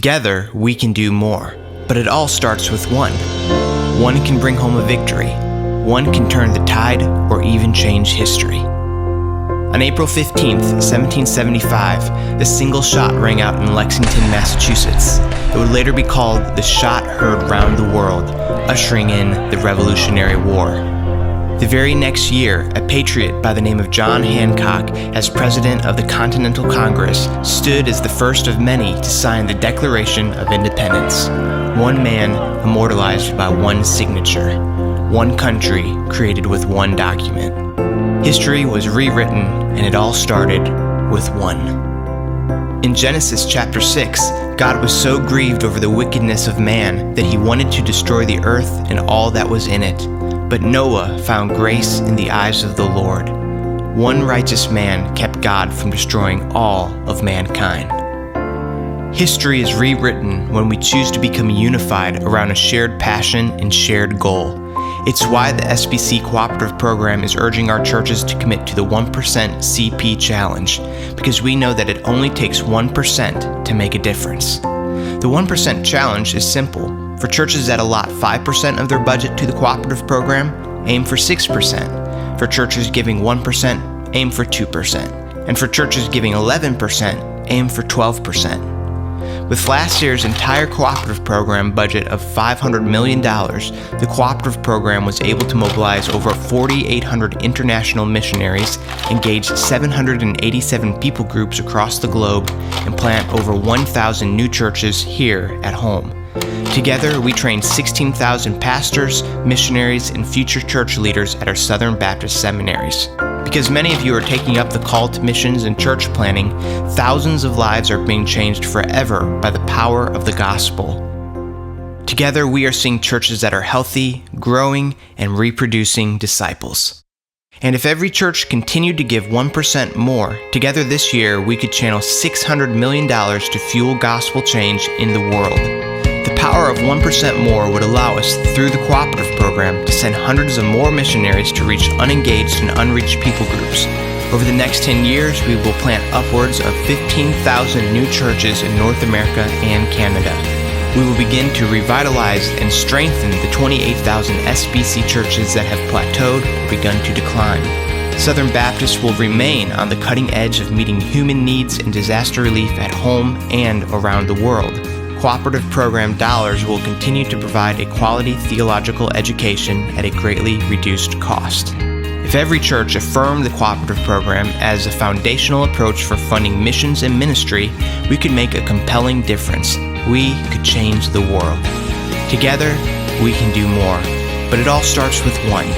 Together, we can do more. But it all starts with one. One can bring home a victory. One can turn the tide or even change history. On April 15th, 1775, the single shot rang out in Lexington, Massachusetts. It would later be called the shot heard round the world, ushering in the Revolutionary War. The very next year, a patriot by the name of John Hancock, as president of the Continental Congress, stood as the first of many to sign the Declaration of Independence. One man immortalized by one signature. One country created with one document. History was rewritten, and it all started with one. In Genesis chapter 6, God was so grieved over the wickedness of man that he wanted to destroy the earth and all that was in it. But Noah found grace in the eyes of the Lord. One righteous man kept God from destroying all of mankind. History is rewritten when we choose to become unified around a shared passion and shared goal. It's why the SBC cooperative program is urging our churches to commit to the 1% CP challenge, because we know that it only takes 1% to make a difference. The 1% challenge is simple. For churches that allot 5% of their budget to the cooperative program, aim for 6%. For churches giving 1%, aim for 2%. And for churches giving 11%, aim for 12%. With last year's entire cooperative program budget of $500 million, the cooperative program was able to mobilize over 4,800 international missionaries, engage 787 people groups across the globe, and plant over 1,000 new churches here at home. Together, we trained 16,000 pastors, missionaries, and future church leaders at our Southern Baptist seminaries. Because many of you are taking up the call to missions and church planting, thousands of lives are being changed forever by the power of the gospel. Together, we are seeing churches that are healthy, growing, and reproducing disciples. And if every church continued to give 1% more, together this year we could channel $600 million to fuel gospel change in the world. The power of 1% more would allow us, through the cooperative program, to send hundreds of more missionaries to reach unengaged and unreached people groups. Over the next 10 years, we will plant upwards of 15,000 new churches in North America and Canada. We will begin to revitalize and strengthen the 28,000 SBC churches that have plateaued or begun to decline. Southern Baptists will remain on the cutting edge of meeting human needs and disaster relief at home and around the world. Cooperative program dollars will continue to provide a quality theological education at a greatly reduced cost. If every church affirmed the cooperative program as a foundational approach for funding missions and ministry, we could make a compelling difference. We could change the world. Together, we can do more. But it all starts with 1%.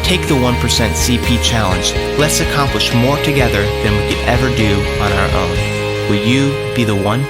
Take the 1% CP challenge. Let's accomplish more together than we could ever do on our own. Will you be the one?